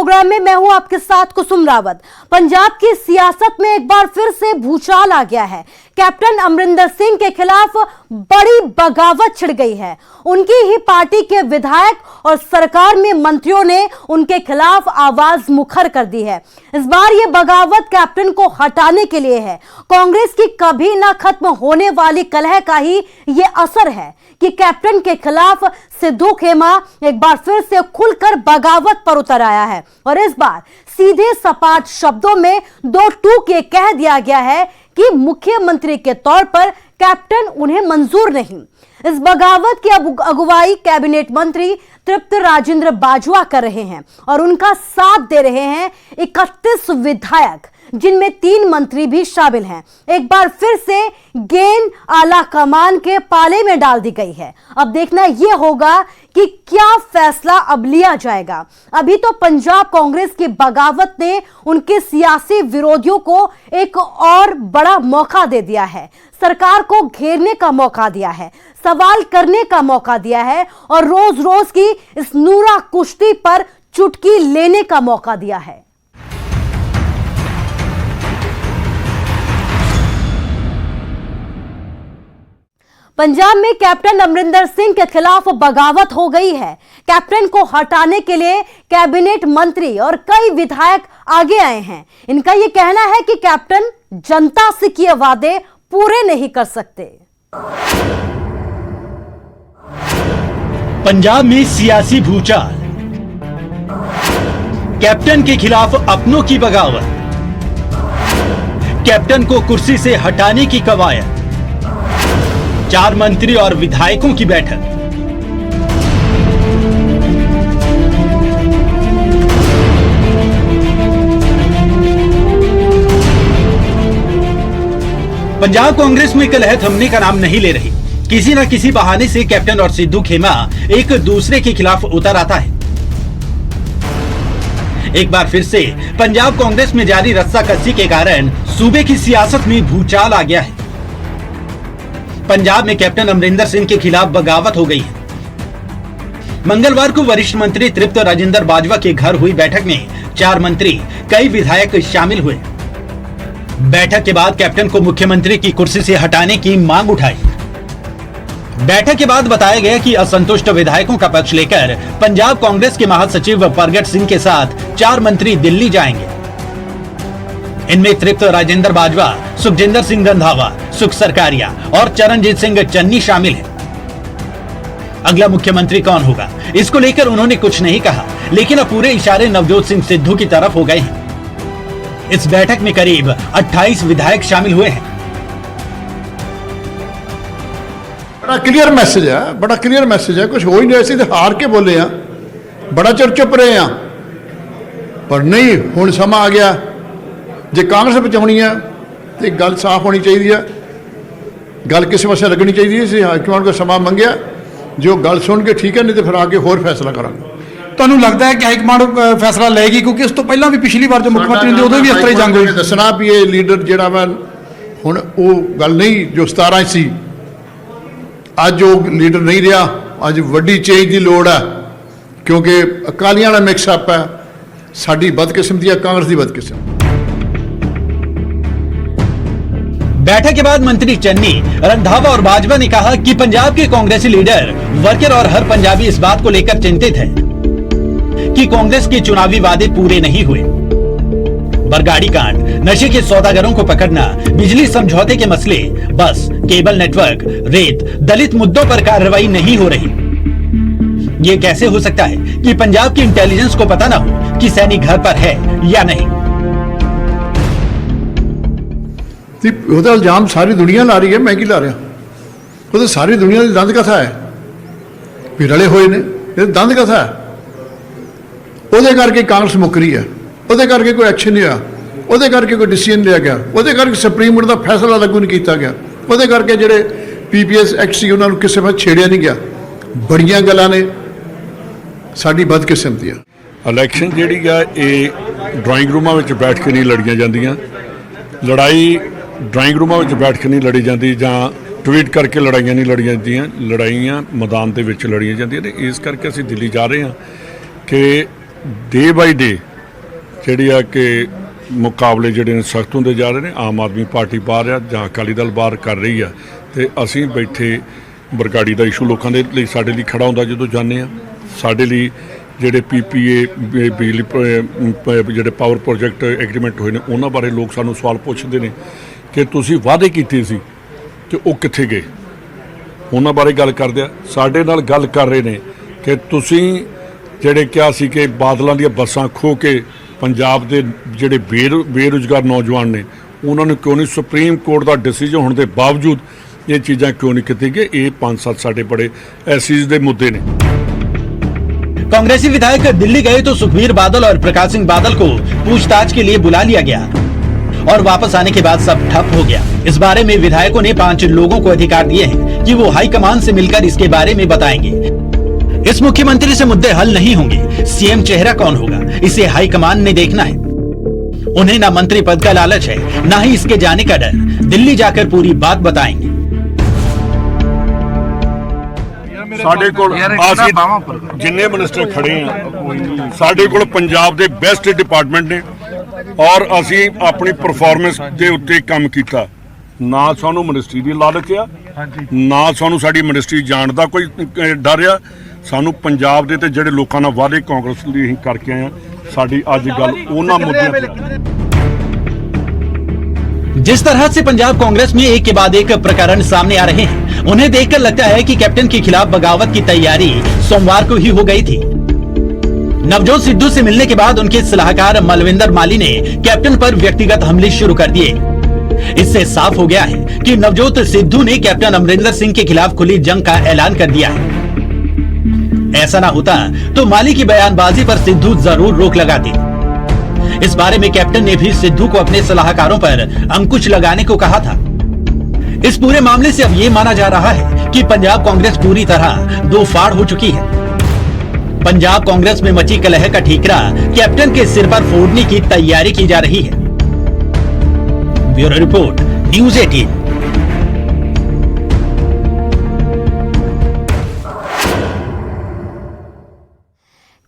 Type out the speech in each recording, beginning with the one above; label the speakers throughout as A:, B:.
A: Programme में मैं हूं आपके साथ कुसुम रावत। पंजाब की सियासत में एक बार फिर से भूचाल आ गया है। कैप्टन अमरिंदर सिंह के खिलाफ बड़ी बगावत छिड़ गई है। उनकी ही पार्टी के विधायक और सरकार में मंत्रियों ने उनके खिलाफ आवाज मुखर कर दी है। इस बार यह बगावत कैप्टन को हटाने के लिए है। कांग्रेस की कभी ना खत्म होने वाली कलह का ही यह असर है कि कैप्टन के खिलाफ सिद्धू खेमा एक बार फिर से खुलकर बगावत पर उतर आया है और इस बार सीधे सपाट शब्दों में दो टूक ये कह दिया गया है कि मुख्यमंत्री के तौर पर कैप्टन उन्हें मंजूर नहीं। इस बगावत की अगुवाई कैबिनेट मंत्री तृप्त राजेंद्र बाजवा कर रहे हैं और उनका साथ दे रहे हैं 31 विधायक, जिनमें 3 मंत्री भी शामिल हैं। एक बार फिर से गेंद आला कमान के पाले में डाल दी गई है। अब देखना यह होगा कि क्या फैसला अब लिया जाएगा। अभी तो पंजाब कांग्रेस की बगावत ने उनके सियासी विरोधियों को एक और बड़ा मौका दे दिया है। सरकार को घेरने का मौका दिया है, सवाल करने का मौका दिया है और रोज रोज की इस नूरा कुश्ती पर चुटकी लेने का मौका दिया है। पंजाब में कैप्टन अमरिंदर सिंह के खिलाफ बगावत हो गई है। कैप्टन को हटाने के लिए कैबिनेट मंत्री और कई विधायक आगे आए हैं। इनका यह कहना है कि कैप्टन जनता से किए वादे पूरे नहीं कर सकते।
B: पंजाब में सियासी भूचाल, कैप्टन के खिलाफ अपनों की बगावत, कैप्टन को कुर्सी से हटाने की कवायद, 4 मंत्री और विधायकों की बैठक। पंजाब कांग्रेस में कलह थमने का नाम नहीं ले रही। किसी न किसी बहाने से कैप्टन और सिद्धू खेमा एक दूसरे के खिलाफ उतर आता है। एक बार फिर से पंजाब कांग्रेस में जारी रस्साकसी के कारण सूबे की सियासत में भूचाल आ गया है। पंजाब में कैप्टन अमरिंदर सिंह के खिलाफ बगावत हो गई है। मंगलवार को वरिष्ठ मंत्री तृप्त राजेंद्र बाजवा के घर हुई बैठक में 4 मंत्री, कई विधायक शामिल हुए। बैठक के बाद कैप्टन को मुख्यमंत्री की कुर्सी से हटाने की मांग उठाई। बैठक के बाद बताया गया कि असंतुष्ट विधायकों का पक्ष लेकर पंजाब कांग्रेस के महासचिव परगट सिंह के साथ 4 मंत्री दिल्ली जाएंगे। इनमें तृप्त राजेंद्र बाजवा, सुखजिंदर सिंह रंधावा, सुख सरकारिया और चरणजीत सिंह चन्नी शामिल हैं। अगला मुख्यमंत्री कौन होगा, इसको लेकर उन्होंने कुछ नहीं कहा, लेकिन अब पूरे इशारे नवजोत सिंह सिद्धू की तरफ हो गए हैं। इस बैठक में करीब 28 विधायक शामिल हुए हैं।
C: बड़ा क्लियर मैसेज है, कुछ हो ही नहीं। ऐसे तो हार के बोले हैं, बड़ा चिर चुप रहे हैं, पर नहीं, हुण समा आ गया। जे कांग्रेस बचाउणी है तो गल साफ होनी चाहिए है, गल किसी पासे लगनी चाहिए। इस हाईकमान को समा मंगया, जो गल सुन के ठीक है, नहीं तो फिर आके होर फैसला करांगे।
D: ਤੁਹਾਨੂੰ लगता है कि हाईकमान फैसला लेगी, क्योंकि उस तो पहला भी पिछली बार जो मुख्यमंत्री ने उदों भी इस तरह जंग हुई।
C: दसना भी ये लीडर जिहड़ा वा हुण वो गल नहीं जो 17 सी, अज वो लीडर नहीं रहा। अज वड्डी चेंज की लोड़ है, क्योंकि अकालियां वाला मिक्सअप है, साडी बदकिस्मती है, कांग्रेस की बदकिस्मती।
B: बैठक के बाद मंत्री चन्नी, रंधावा और बाजवा ने कहा कि पंजाब के कांग्रेसी लीडर, वर्कर और हर पंजाबी इस बात को लेकर चिंतित है कि कांग्रेस के चुनावी वादे पूरे नहीं हुए। बरगाड़ी कांड, नशे के सौदागरों को पकड़ना, बिजली समझौते के मसले, बस केबल नेटवर्क, रेत, दलित मुद्दों पर कार्रवाई नहीं हो रही। ये कैसे हो सकता है कि पंजाब की इंटेलिजेंस को पता ना हो कि सैनिक घर पर है या नहीं।
C: ਉਹਦਾ ਇਲਜ਼ਾਮ सारी दुनिया ला रही है, मैं की ला रहा। वो तो सारी दुनिया की दंद कथा है भी रले हुए ने, दंद कथा है। ਉਹਦੇ करके कांग्रेस मुकरी है, ਉਹਦੇ करके कोई एक्शन नहीं होया, ਉਹਦੇ करके कोई डिसीजन लिया गया, ਉਹਦੇ करके सुप्रीम कोर्ट का फैसला लागू नहीं किया गया, ਉਹਦੇ करके ਜਿਹੜੇ PPS एक्ट ਸੀ ਉਹਨਾਂ ਨੂੰ ਕਿਸੇ ਪਾਸੇ ਛੇੜਿਆ नहीं गया। बड़ियां गल्लां ने, साडी बदकिस्मती है।
E: इलैक्शन ਜਿਹੜੀ ਆ ਇਹ ਡਰਾਇੰਗ ਰੂਮਾਂ ਵਿੱਚ ਬੈਠ ਕੇ ਨਹੀਂ ਲੜੀਆਂ ਜਾਂਦੀਆਂ। ਲੜਾਈ ਡਰਾਇੰਗ ਰੂਮਾਂ ਵਿੱਚ ਬੈਠ ਕੇ ਨਹੀਂ ਲੜੀ ਜਾਂਦੀ, ਜਾਂ ट्वीट करके लड़ाइयाँ नहीं लड़ियाँ जांदियां, लड़ाइयाँ मैदान के विच लड़ियाँ जांदियां ने। इस करके असीं दिल्ली जा रहे हैं कि डे बाई डे ਜਿਹੜੀ ਆ ਕਿ ਮੁਕਾਬਲੇ ਜਿਹੜੇ ਨੇ ਸਖਤ ਹੁੰਦੇ ਜਾ ਰਹੇ ਨੇ। ਆਮ ਆਦਮੀ ਪਾਰਟੀ ਬਾਹਰ ਆ ਜਾਂ ਅਕਾਲੀ ਦਲ ਬਾਹਰ ਕਰ ਰਹੀ ਆ, ਤੇ ਅਸੀਂ ਬੈਠੇ ਬਰਗਾੜੀ ਦਾ ਇਸ਼ੂ ਲੋਕਾਂ ਦੇ ਲਈ ਸਾਡੇ ਲਈ ਖੜਾ ਹੁੰਦਾ ਜਦੋਂ ਜਾਂਦੇ ਆ। ਸਾਡੇ ਲਈ ਜਿਹੜੇ PPA ਬਿਜਲੀ ਜਿਹੜੇ ਪਾਵਰ ਪ੍ਰੋਜੈਕਟ ਐਗਰੀਮੈਂਟ ਹੋਏ ਨੇ ਉਹਨਾਂ ਬਾਰੇ ਲੋਕ ਸਾਨੂੰ ਸਵਾਲ ਪੁੱਛਦੇ ਨੇ ਕਿ ਤੁਸੀਂ ਵਾਅਦੇ ਕੀਤੇ ਸੀ ਕਿ ਉਹ ਕਿੱਥੇ ਗਏ। ਉਹਨਾਂ ਬਾਰੇ ਗੱਲ ਕਰਦੇ ਆ। ਸਾਡੇ ਨਾਲ ਗੱਲ ਕਰ ਰਹੇ ਨੇ ਕਿ ਤੁਸੀਂ ਜਿਹੜੇ ਕਿਹਾ ਸੀ ਕਿ ਬਾਦਲਾਂ ਦੀਆਂ ਬੱਸਾਂ ਖੋਹ ਕੇ ਪੰਜਾਬ ਦੇ ਜਿਹੜੇ ਬੇਰੁਜ਼ਗਾਰ ਨੌਜਵਾਨ ਨੇ ਉਹਨਾਂ ਨੂੰ ਕਿਉਂ ਨਹੀਂ, ਸੁਪਰੀਮ ਕੋਰਟ ਦਾ ਡਿਸੀਜਨ ਹੋਣ ਦੇ ਬਾਵਜੂਦ ਇਹ ਚੀਜ਼ਾਂ क्यों नहीं की गई। ये 5-7 साढ़े बड़े ऐसे दे मुद्दे ने।
B: कांग्रेसी विधायक दिल्ली गए तो सुखबीर बादल और प्रकाश सिंह बादल को पूछताछ के लिए बुला लिया गया और वापस आने के बाद सब ठप हो गया। इस बारे में विधायकों ने 5 लोगों को अधिकार दिए हैं कि वो हाईकमान से मिलकर इसके बारे में बताएंगे। इस मुख्यमंत्री से मुद्दे हल नहीं होंगे। सीएम चेहरा कौन होगा, इसे हाईकमान ने देखना है। उन्हें ना मंत्री पद का लालच है, ना ही इसके जाने का डर। दिल्ली जाकर पूरी बात बताएंगे।
E: ਸਾਡੇ ਕੋਲ ਅਸੀਂ ਜਿੰਨੇ ਮਿਨਿਸਟਰ ਖੜੇ ਆ ਸਾਡੇ ਕੋਲ ਪੰਜਾਬ ਦੇ ਬੈਸਟ ਡਿਪਾਰਟਮੈਂਟ ਨੇ ਔਰ ਅਸੀਂ ਆਪਣੀ ਪਰਫਾਰਮੈਂਸ ਦੇ ਉੱਤੇ ਕੰਮ ਕੀਤਾ। ਨਾ ਸਾਨੂੰ ਮਿਨਿਸਟਰੀ ਦੀ ਲਾਲਚ ਆ, ਨਾ ਸਾਨੂੰ ਸਾਡੀ ਮਿਨਿਸਟਰੀ ਜਾਣ ਦਾ ਕੋਈ ਡਰ ਆ। ਸਾਨੂੰ ਪੰਜਾਬ ਦੇ ਤੇ ਜਿਹੜੇ ਲੋਕਾਂ ਨਾਲ ਵਾਅਦੇ ਕਾਂਗਰਸ ਲਈ ਅਸੀਂ ਕਰਕੇ ਆਏ ਆ, ਸਾਡੀ ਅੱਜ ਗੱਲ ਉਹਨਾਂ ਮੁੱਦਿਆਂ ਤੇ।
B: जिस तरह से पंजाब कांग्रेस में एक के बाद एक प्रकरण सामने आ रहे हैं, उन्हें देखकर लगता है कि कैप्टन के खिलाफ बगावत की तैयारी सोमवार को ही हो गई थी। नवजोत सिद्धू से मिलने के बाद उनके सलाहकार मलविंदर माली ने कैप्टन पर व्यक्तिगत हमले शुरू कर दिए। इससे साफ हो गया है कि नवजोत सिद्धू ने कैप्टन अमरिंदर सिंह के खिलाफ खुली जंग का ऐलान कर दिया है। ऐसा ना होता तो माली की बयानबाजी पर सिद्धू जरूर रोक लगाते। इस बारे में कैप्टन ने भी सिद्धू को अपने सलाहकारों पर अंकुश लगाने को कहा था। इस पूरे मामले से अब ये माना जा रहा है कि पंजाब कांग्रेस पूरी तरह दो फाड़ हो चुकी है। पंजाब कांग्रेस में मची कलह का ठीकरा कैप्टन के सिर पर फोड़ने की तैयारी की जा रही है। Bureau report, news 18।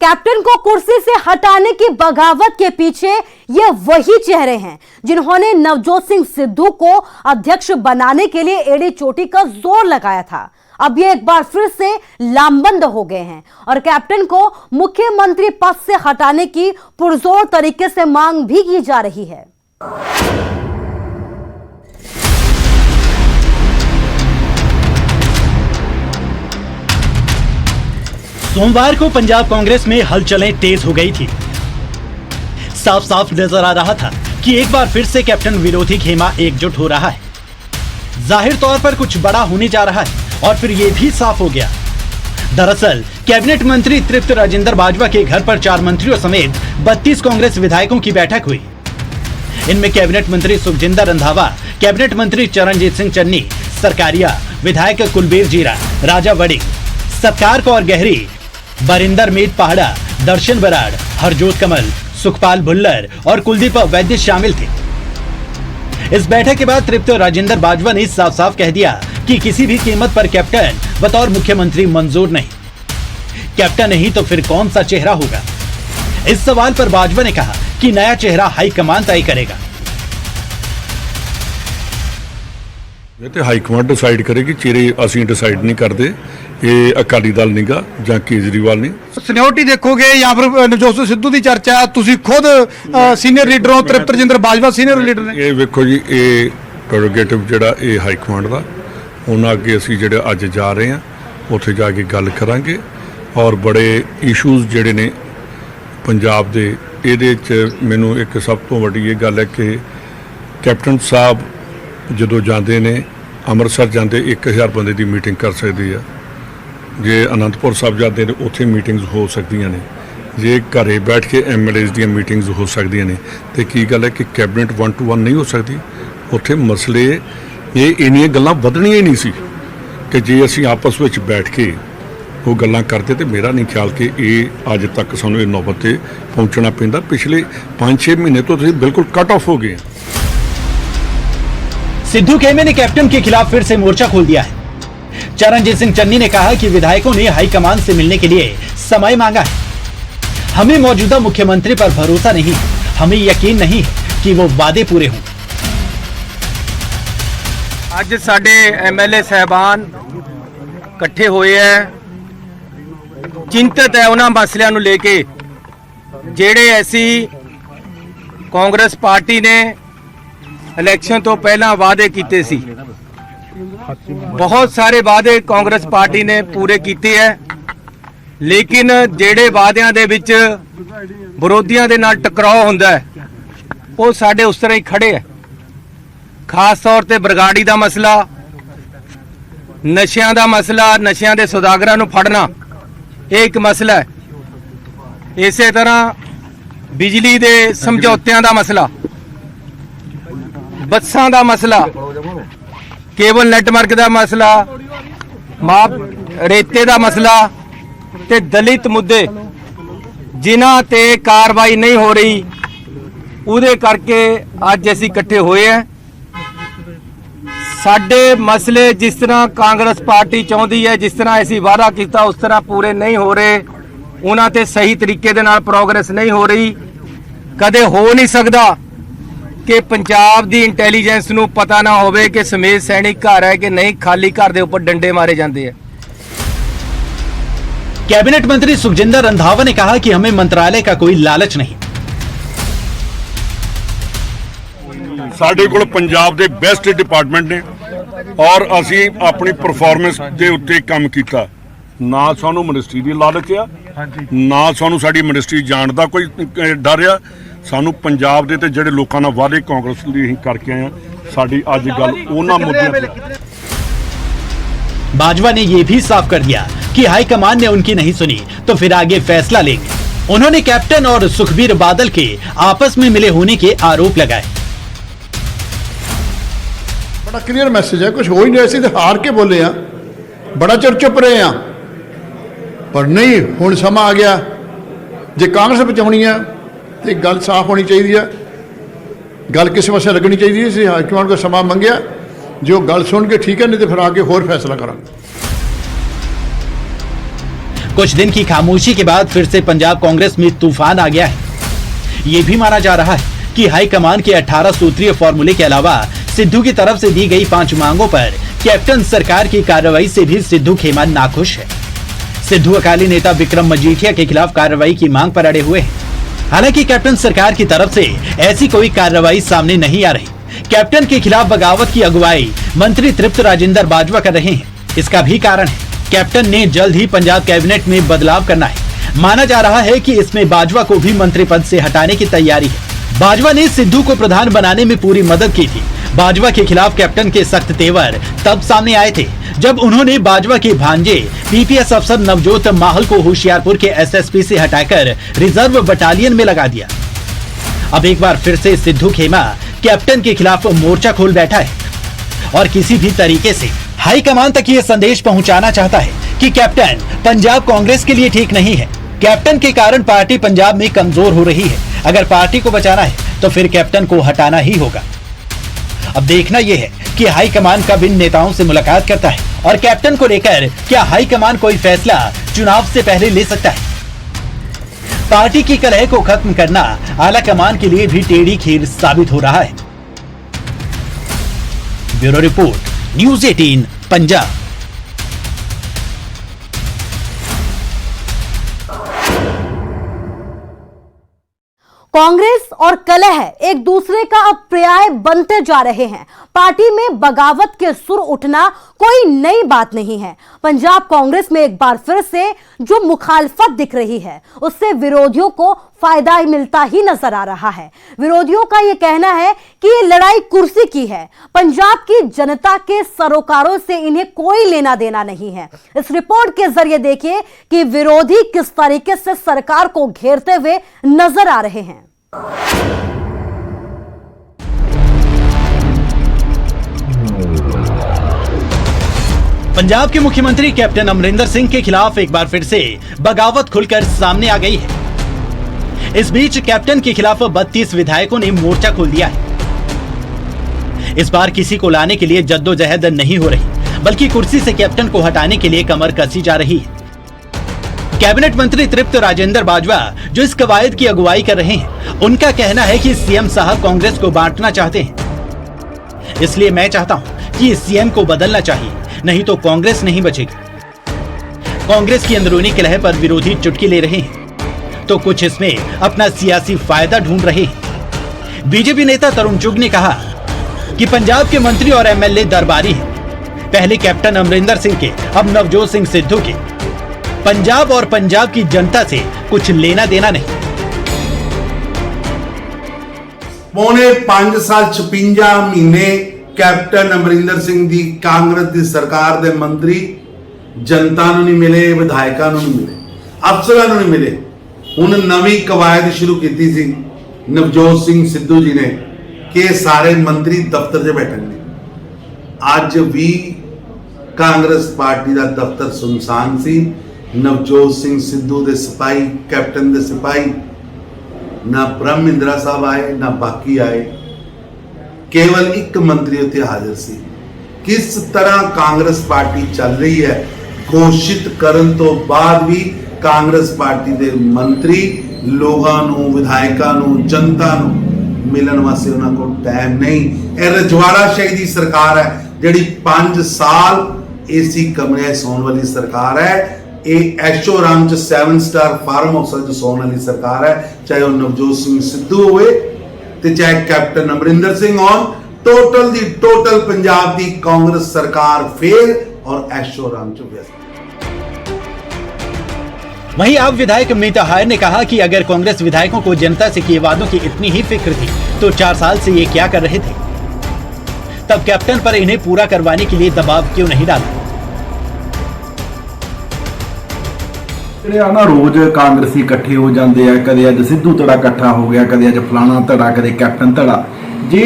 A: कैप्टन को कुर्सी से हटाने की बगावत के पीछे ये वही चेहरे हैं जिन्होंने नवजोत सिंह सिद्धू को अध्यक्ष बनाने के लिए एड़ी चोटी का जोर लगाया था। अब ये एक बार फिर से लामबंद हो गए हैं और कैप्टन को मुख्यमंत्री पद से हटाने की पुरजोर तरीके से मांग भी की जा रही है।
B: सोमवार को पंजाब कांग्रेस में हलचलें तेज हो गई थी। साफ साफ नजर आ रहा था कि एक बार फिर से कैप्टन विरोधी खेमा एकजुट हो रहा है। जाहिर तौर पर कुछ बड़ा होने जा रहा है और फिर ये भी साफ हो गया। दरअसल कैबिनेट मंत्री तृप्त राजेंद्र बाजवा के घर पर 4 मंत्रियों समेत 32 कांग्रेस विधायकों की बैठक हुई। इनमें कैबिनेट मंत्री सुखजिंदर रंधावा, कैबिनेट मंत्री चरणजीत सिंह चन्नी, सरकारिया, विधायक कुलबीर जीरा, राजा वड़िंग, सत्कार कौर गहरी, बरिंदर मीत पहाड़ा, दर्शन बराड़, हरजोत कमल, सुखपाल भुल्लर और कुलदीप वैद्य शामिल थे। इस बैठक के बाद तृप्त राजेंद्र बाजवा ने साफ साफ कह दिया कि किसी भी कीमत पर कैप्टन बतौर मुख्यमंत्री मंजूर नहीं। कैप्टन नहीं तो फिर कौन सा चेहरा होगा? इस सवाल पर बाजवा ने कहा कि नया चेहरा हाईकमान तय करेगा।
E: ये तो हाईकमान डिसाइड करेगी, चेहरे ਅਸੀਂ डिसाइड नहीं करते। ਇਹ ਅਕਾਲੀ ਦਲ ਨੀਗਾ ਜਾਂ ਕੇਜਰੀਵਾਲ ਨਹੀਂ।
D: ਸੀਨੀਅਰਿਟੀ ਦੇਖੋਗੇ ਜਾਂ ਫਿਰ ਨਵਜੋਤ ਸਿੱਧੂ ਦੀ ਚਰਚਾ, ਤੁਸੀਂ ਖੁਦ ਸੀਨੀਅਰ ਲੀਡਰ ਹੋ, ਤ੍ਰਿਪਤ ਰਜਿੰਦਰ ਬਾਜਵਾ ਸੀਨੀਅਰ ਲੀਡਰ ਨੇ।
E: ਇਹ ਵੇਖੋ ਜੀ, ਇਹ ਪ੍ਰੈਰੋਗੇਟਿਵ ਜਿਹੜਾ ਇਹ ਹਾਈ ਕਮਾਂਡ ਦਾ, ਉਹਨਾਂ ਅੱਗੇ ਅਸੀਂ ਜਿਹੜੇ ਅੱਜ ਜਾ ਰਹੇ ਹਾਂ ਉੱਥੇ ਜਾ ਕੇ ਗੱਲ ਕਰਾਂਗੇ ਔਰ ਬੜੇ ਇਸ਼ੂਜ਼ ਜਿਹੜੇ ਨੇ ਪੰਜਾਬ ਦੇ, ਇਹਦੇ 'ਚ ਮੈਨੂੰ ਇੱਕ ਸਭ ਤੋਂ ਵੱਡੀ ਇਹ ਗੱਲ ਹੈ ਕਿ ਕੈਪਟਨ ਸਾਹਿਬ ਜਦੋਂ ਜਾਂਦੇ ਨੇ ਅੰਮ੍ਰਿਤਸਰ ਜਾਂਦੇ 1000 ਬੰਦੇ ਦੀ ਮੀਟਿੰਗ ਕਰ ਸਕਦੇ ਆ। ਜੇ ਅਨੰਦਪੁਰ ਸਾਹਿਬ ਜਾਂਦੇ ਨੇ ਉੱਥੇ ਮੀਟਿੰਗਸ ਹੋ ਸਕਦੀਆਂ ਨੇ। ਜੇ ਘਰੇ ਬੈਠ ਕੇ ਐਮਐਲਏਜ਼ ਦੀਆਂ ਮੀਟਿੰਗਸ ਹੋ ਸਕਦੀਆਂ ਨੇ ਤੇ ਕੀ ਗੱਲ ਹੈ ਕਿ ਕੈਬਨਿਟ 1 to 1 ਨਹੀਂ ਹੋ ਸਕਦੀ। ਉੱਥੇ ਮਸਲੇ ਇਹ ਇੰਨੀਆਂ ਗੱਲਾਂ ਵਧਣੀਆਂ ਹੀ ਨਹੀਂ ਸੀ ਕਿ ਜੇ ਅਸੀਂ ਆਪਸ ਵਿੱਚ ਬੈਠ ਕੇ ਉਹ ਗੱਲਾਂ ਕਰਦੇ ਤੇ ਮੇਰਾ ਨਹੀਂ ਖਿਆਲ ਕਿ ਇਹ ਅੱਜ ਤੱਕ ਸਾਨੂੰ ਇਹ ਨੌਬਤ ਤੇ ਪਹੁੰਚਣਾ ਪੈਂਦਾ। ਪਿਛਲੇ 5-6 ਮਹੀਨੇ ਤੋਂ ਤੁਸੀਂ ਬਿਲਕੁਲ ਕੱਟ ਆਫ ਹੋ ਗਏ।
B: सिद्धू खेमे ने कैप्टन के खिलाफ फिर से मोर्चा खोल दिया है। चरणजीत सिंह चन्नी ने कहा कि विधायकों ने हाईकमान से मिलने के लिए समय मांगा है। हमें मौजूदा मुख्यमंत्री पर भरोसा नहीं, हमें यकीन नहीं है कि वो वादे पूरे हों।
F: ਅੱਜ ਸਾਡੇ ਐਮਐਲਏ ਸਾਹਿਬਾਨ ਇਕੱਠੇ ਹੋਏ ਹੈ, ਚਿੰਤਤ ਹੈ ਉਹਨਾਂ ਮਸਲਿਆਂ ਨੂੰ ਲੈ ਕੇ ਜਿਹੜੇ ਅਸੀਂ ਕਾਂਗਰਸ ਪਾਰਟੀ ਨੇ ਇਲੈਕਸ਼ਨ ਤੋਂ ਪਹਿਲਾਂ ਵਾਅਦੇ ਕੀਤੇ ਸੀ। ਬਹੁਤ ਸਾਰੇ ਵਾਅਦੇ ਕਾਂਗਰਸ ਪਾਰਟੀ ਨੇ ਪੂਰੇ ਕੀਤੇ ਹੈ, ਲੇਕਿਨ ਜਿਹੜੇ ਵਾਅਦਿਆਂ ਦੇ ਵਿੱਚ ਵਿਰੋਧੀਆਂ ਦੇ ਨਾਲ ਟਕਰਾਅ ਹੁੰਦਾ ਹੈ ਉਹ ਸਾਡੇ ਉਸ ਤਰ੍ਹਾਂ ਹੀ ਖੜੇ ਹੈ। ਖਾਸ ਤੌਰ ਤੇ ਬਰਗਾੜੀ ਦਾ ਮਸਲਾ, ਨਸ਼ਿਆਂ ਦਾ ਮਸਲਾ, ਨਸ਼ਿਆਂ ਦੇ ਸੌਦਾਗਰਾਂ ਨੂੰ ਫੜਨਾ ਇਹ ਇੱਕ ਮਸਲਾ ਹੈ। ਇਸੇ ਤਰ੍ਹਾਂ ਬਿਜਲੀ ਦੇ ਸਮਝੌਤਿਆਂ ਦਾ ਮਸਲਾ, ਬੱਸਾਂ ਦਾ ਮਸਲਾ, ਕੇਬਲ ਨੈਟਵਰਕ ਦਾ ਮਸਲਾ, ਰੇਤੇ ਦਾ ਮਸਲਾ ਤੇ ਦਲਿਤ ਮੁੱਦੇ ਜਿਨ੍ਹਾਂ ਤੇ ਕਾਰਵਾਈ ਨਹੀਂ ਹੋ ਰਹੀ, ਉਹਦੇ ਕਰਕੇ ਅੱਜ ਅਸੀਂ ਇਕੱਠੇ ਹੋਏ ਹਾਂ। ਸਾਡੇ ਮਸਲੇ ਜਿਸ ਤਰ੍ਹਾਂ ਕਾਂਗਰਸ ਪਾਰਟੀ ਚਾਹੁੰਦੀ ਹੈ, ਜਿਸ ਤਰ੍ਹਾਂ ਅਸੀਂ ਵਾਅਦਾ ਕੀਤਾ ਉਸ ਤਰ੍ਹਾਂ ਪੂਰੇ ਨਹੀਂ ਹੋ ਰਹੇ, ਉਹਨਾਂ ਤੇ ਸਹੀ ਤਰੀਕੇ ਦੇ ਨਾਲ ਪ੍ਰੋਗਰੈਸ ਨਹੀਂ ਹੋ ਰਹੀ। ਕਦੇ ਹੋ ਨਹੀਂ ਸਕਦਾ ਕਿ ਪੰਜਾਬ ਦੀ ਇੰਟੈਲੀਜੈਂਸ ਨੂੰ ਪਤਾ ਨਾ ਹੋਵੇ ਕਿ ਸਮੇਤ ਸੈਨਿਕ ਘਰ ਹੈ ਕਿ ਨਹੀਂ, ਖਾਲੀ ਘਰ ਦੇ ਉੱਪਰ ਡੰਡੇ ਮਾਰੇ ਜਾਂਦੇ ਆ।
B: कैबिनेट मंत्री सुखजिंदर रंधावा ने कहा कि हमें मंत्रालय का कोई लालच नहीं।
E: ਸਾਡੇ ਕੋਲ ਪੰਜਾਬ ਦੇ ਬੈਸਟ ਡਿਪਾਰਟਮੈਂਟ ਨੇ ਔਰ ਅਸੀਂ ਆਪਣੀ ਪਰਫਾਰਮੈਂਸ ਦੇ ਉੱਤੇ ਕੰਮ ਕੀਤਾ। ਨਾ ਸਾਨੂੰ ਮਿਨਿਸਟਰੀ ਦੀ ਲਾਲਚ ਆ, ਨਾ ਸਾਨੂੰ ਸਾਡੀ ਮਿਨਿਸਟਰੀ ਜਾਣ ਦਾ ਕੋਈ ਡਰ ਆ। ਸਾਨੂੰ ਪੰਜਾਬ ਦੇ ਤੇ ਜਿਹੜੇ ਲੋਕਾਂ ਨਾਲ ਵਾਅਦੇ ਕਾਂਗਰਸ ਲਈ ਅਸੀਂ ਕਰਕੇ ਆਏ ਆ, ਸਾਡੀ ਅੱਜ ਗੱਲ ਉਹਨਾਂ ਮੁੱਦਿਆਂ ਤੇ।
B: बाजवा ने यह भी साफ कर दिया कि हाईकमान ने उनकी नहीं सुनी तो फिर आगे फैसला लेंगे। उन्होंने कैप्टन और सुखबीर बादल के आपस में मिले होने के आरोप लगाए।
C: बड़ा क्लियर मैसेज है, कुछ हो ही नहीं, ऐसे तो हार के बोले हैं, बड़ा चुप चुप रहे हैं, पर नहीं हुण समा आ गया। जे कांग्रेस बचाउणी है तो गल साफ होनी चाहिए है, गल किसी पासे लगनी चाहिए सी। हाईकमान को समा मंगया, जो गल सुन के ठीक है, नहीं तो फिर आगे होर फैसला करा।
B: कुछ दिन की खामोशी के बाद फिर से पंजाब कांग्रेस में तूफान आ गया है। ये भी माना जा रहा है कि हाईकमान के 18 सूत्रीय फॉर्मूले के अलावा सिद्धू की तरफ से दी गई 5 मांगों पर कैप्टन सरकार की कार्रवाई से भी सिद्धू खेमा नाखुश है। सिद्धू अकाली नेता विक्रम मजीठिया के खिलाफ कार्रवाई की मांग पर अड़े हुए हैं। हालांकि कैप्टन सरकार की तरफ से ऐसी कोई कार्रवाई सामने नहीं आ रही। कैप्टन के खिलाफ बगावत की अगुवाई मंत्री तृप्त राजेंद्र बाजवा कर रहे हैं। इसका भी कारण है कैप्टन ने जल्द ही पंजाब कैबिनेट में बदलाव करना है। माना जा रहा है कि इसमें बाजवा को भी मंत्री पद से हटाने की तैयारी है। बाजवा ने सिद्धू को प्रधान बनाने में पूरी मदद की थी। बाजवा के खिलाफ कैप्टन के सख्त तेवर तब सामने आए थे जब उन्होंने बाजवा के भांजे पीपीएस अफसर नवजोत माहल को होशियारपुर के एसएसपी से हटाकर रिजर्व बटालियन में लगा दिया। अब एक बार फिर से सिद्धू खेमा कैप्टन के खिलाफ मोर्चा खोल बैठा है और किसी भी तरीके से हाईकमान तक ये संदेश पहुंचाना चाहता है कि कैप्टन पंजाब कांग्रेस के लिए ठीक नहीं है। कैप्टन के कारण पार्टी पंजाब में कमजोर हो रही है। अगर पार्टी को बचाना है तो फिर कैप्टन को हटाना ही होगा। अब देखना यह है कि हाईकमान कब इन नेताओं से मुलाकात करता है और कैप्टन को लेकर क्या हाईकमान कोई फैसला चुनाव से पहले ले सकता है। पार्टी की कलह को खत्म करना आला कमान के लिए भी टेढ़ी खीर साबित हो रहा है। Bureau report, news 18 Punjab.
A: Congress और कलह एक दूसरे का अब पर्याय बनते जा रहे हैं। पार्टी में बगावत के सुर उठना कोई नई बात नहीं है। पंजाब कांग्रेस में एक बार फिर से जो मुखालफत दिख रही है उससे विरोधियों को फायदा ही मिलता ही नजर आ रहा है। विरोधियों का यह कहना है कि ये लड़ाई कुर्सी की है, पंजाब की जनता के सरोकारों से इन्हें कोई लेना देना नहीं है। इस रिपोर्ट के जरिए देखिए कि विरोधी किस तरीके से सरकार को घेरते हुए नजर आ रहे हैं।
B: पंजाब के मुख्यमंत्री कैप्टन अमरिंदर सिंह के खिलाफ एक बार फिर से बगावत खुलकर सामने आ गई है। इस बीच कैप्टन के खिलाफ 32 विधायकों ने मोर्चा खोल दिया है। इस बार किसी को लाने के लिए जद्दोजहद नहीं हो रही, बल्कि कुर्सी से कैप्टन को हटाने के लिए कमर कसी जा रही है। कैबिनेट मंत्री तृप्त राजेंद्र बाजवा जो इस कवायद की अगुवाई कर रहे हैं उनका कहना है कि सीएम साहब कांग्रेस को बांटना चाहते हैं, इसलिए मैं चाहता हूं कि सीएम को बदलना चाहिए, नहीं तो कांग्रेस नहीं बचेगी। कांग्रेस की अंदरूनी कलह पर विरोधी चुटकी ले रहे हैं तो कुछ इसमें अपना सियासी फायदा ढूंढ रहे हैं। बीजेपी नेता तरुण चुग ने कहा कि पंजाब के मंत्री और एमएलए दरबारी हैं, पहले कैप्टन अमरिंदर सिंह के, अब नवजोत सिंह सिद्धू के। पंजाब और पंजाब की जनता से कुछ लेना देना नहीं।
G: पौने 5 साल 56 महीने कैप्टन अमरिंदर सिंह दी कांग्रेस दी सरकार दे मंत्री जनता नूं नहीं मिले, विधायकों नूं नहीं मिले, अफसरां नूं नहीं मिले। हुण नवी कवायद शुरू की सी नवजोत सिंह सिद्धू जी ने कि सारे मंत्री दफ्तर 'च बैठणगे। अज भी कांग्रेस पार्टी का दफ्तर सुनसान सी। नवजोत सिंह सिद्धू दे सिपाही, कैप्टन दे सिपाही, ना ब्रह्मिंद्रा साहब आए ना बाकी आए, केवल एक मंत्री उत्थे हाजिर सी। किस तरह कांग्रेस पार्टी चल रही है, घोषित करन तो बाद भी कांग्रेस पार्टी दे मंत्री लोगों नूं, विधायकों नूं, जनता नूं मिलन वास्ते उन्हां कोल टाइम नहीं। यह रजवाड़ाशाही दी सरकार है जिहड़ी 5 साल एसी कमरे सौण वाली सरकार है। ये ऐशो आराम च 7 स्टार फार्म हाउस च सौण वाली सरकार है, चाहे वह नवजोत सिंह सिद्धू होवे ते चाहे कैप्टन अमरिंदर सिंह होण। टोटल दी टोटल पंजाब दी कांग्रेस सरकार फेल और ऐशो आराम च व्यस्त।
B: वहीं आप विधायक मीता हायर ने कहा कि अगर कांग्रेस विधायकों को जनता से किए वादों की इतनी ही फिक्र थी तो 4 साल से ये क्या कर रहे थे? तब कैप्टन पर इन्हें पूरा करवाने के लिए दबाव क्यों नहीं डाला?
H: ना रोज कांग्रेसी इकट्ठे हो जाते हैं, कदे अज सिद्धू धड़ा इकट्ठा हो गया, कदे अज फलाना धड़ा, कदे कैप्टन धड़ा। जे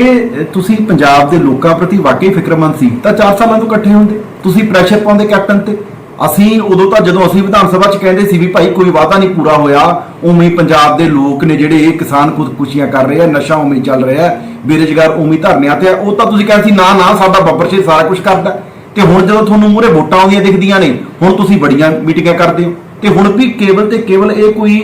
H: तुसी पंजाब के लोगों प्रति वाकई फिक्रमंद सी तां 4 सालों तो इकट्ठे होंदे, तुसी प्रैशर पाउंदे कैप्टन ते। ਅਸੀਂ ਉਦੋਂ ਤਾਂ ਜਦੋਂ ਅਸੀਂ ਵਿਧਾਨ ਸਭਾ 'ਚ ਕਹਿੰਦੇ ਸੀ ਵੀ ਭਾਈ ਕੋਈ ਵਾਅਦਾ ਨਹੀਂ ਪੂਰਾ ਹੋਇਆ, ਉਵੇਂ ਹੀ ਪੰਜਾਬ ਦੇ ਲੋਕ ਨੇ ਜਿਹੜੇ ਇਹ ਕਿਸਾਨ ਖੁਦਕੁਸ਼ੀਆਂ ਕਰ ਰਹੇ ਆ, ਨਸ਼ਾ ਉਵੇਂ ਹੀ ਚੱਲ ਰਿਹਾ, ਬੇਰੁਜ਼ਗਾਰ ਉਵੇਂ ਹੀ ਧਰਨਿਆਂ ਤੇ, ਉਹ ਤਾਂ ਤੁਸੀਂ ਕਹਿੰਦੇ ਸੀ ਨਾ ਨਾ ਸਾਡਾ ਬੱਬਰ ਸ਼ੇਰ ਸਾਰਾ ਕੁਝ ਕਰਦਾ। ਤੇ ਹੁਣ ਜਦੋਂ ਤੁਹਾਨੂੰ ਮੂਹਰੇ ਵੋਟਾਂ ਆਉਂਦੀਆਂ ਦਿਖਦੀਆਂ ਨੇ, ਹੁਣ ਤੁਸੀਂ ਬੜੀਆਂ ਮੀਟਿੰਗਾਂ ਕਰਦੇ ਹੋ ਤੇ ਹੁਣ ਵੀ ਕੇਵਲ ਤੇ ਕੇਵਲ ਇਹ ਕੋਈ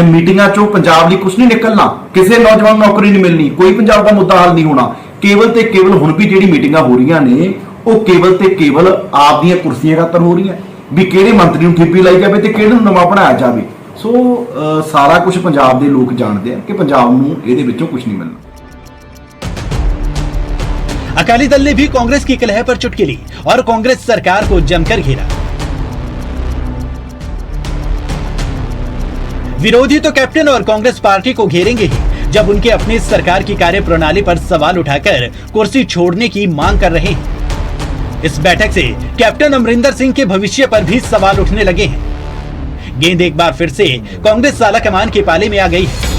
H: ਮੀਟਿੰਗਾਂ 'ਚੋਂ ਪੰਜਾਬ ਲਈ ਕੁਝ ਨਹੀਂ ਨਿਕਲਣਾ, ਕਿਸੇ ਨੌਜਵਾਨ ਨੂੰ ਨੌਕਰੀ ਨਹੀਂ ਮਿਲਣੀ, ਕੋਈ ਪੰਜਾਬ ਦਾ ਮੁੱਦਾ ਹੱਲ ਨਹੀਂ ਹੋਣਾ। ਕੇਵਲ ਤੇ ਕੇਵਲ ਹੁਣ ਵੀ ਜਿਹੜੀ ਮੀਟਿੰਗਾਂ ਹੋ ਰਹੀਆਂ ਨੇ ਉਹ ਕੇਵਲ ਤੇ ਕੇਵਲ ਆਪ ਦੀਆਂ ਕੁਰਸੀਆਂ ਖਾਤਰ ਹੋ ਰਹੀਆਂ ਵੀ ਕਿਹੜੇ ਮੰਤਰੀ ਨੂੰ ਠੇਪੀ ਲਾਈ ਜਾਵੇ ਤੇ ਕਿਹੜੇ ਨੂੰ ਨਵਾਂ ਬਣਾਇਆ ਜਾਵੇ। ਸੋ ਸਾਰਾ ਕੁਝ ਪੰਜਾਬ ਦੇ ਲੋਕ ਜਾਣਦੇ ਆ ਕਿ ਪੰਜਾਬ ਨੂੰ ਇਹਦੇ ਵਿੱਚੋਂ ਕੁਝ ਨਹੀਂ ਮਿਲਣਾ।
B: अकाली दल ने भी कांग्रेस की कलह पर चुटकी ली और कांग्रेस सरकार को जमकर घेरा। विरोधी तो कैप्टन और कांग्रेस पार्टी को घेरेंगे ही जब उनके अपनी सरकार की कार्यप्रणाली पर सवाल उठाकर कुर्सी छोड़ने की मांग कर रहे हैं। इस बैठक से कैप्टन अमरिंदर सिंह के भविष्य पर भी सवाल उठने लगे हैं। गेंद एक बार फिर से कांग्रेस आलाकमान के पाले में आ गई है।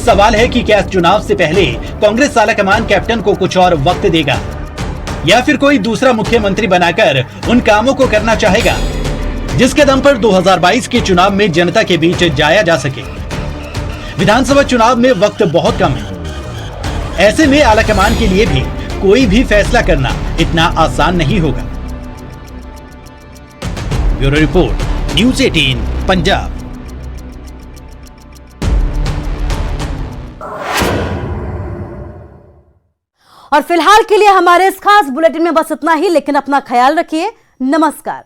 B: सवाल है कि क्या चुनाव से पहले कांग्रेस आलाकमान कैप्टन को कुछ और वक्त देगा या फिर कोई दूसरा मुख्यमंत्री बनाकर उन कामों को करना चाहेगा जिसके दम पर 2022 के चुनाव में जनता के बीच जाया जा सके। विधानसभा चुनाव में वक्त बहुत कम है, ऐसे में आलाकमान के लिए भी कोई भी फैसला करना इतना आसान नहीं होगा। Bureau report, news 18 Punjab.
A: और फिलहाल के लिए हमारे इस खास बुलेटिन में बस इतना ही, लेकिन अपना ख्याल रखिए। नमस्कार।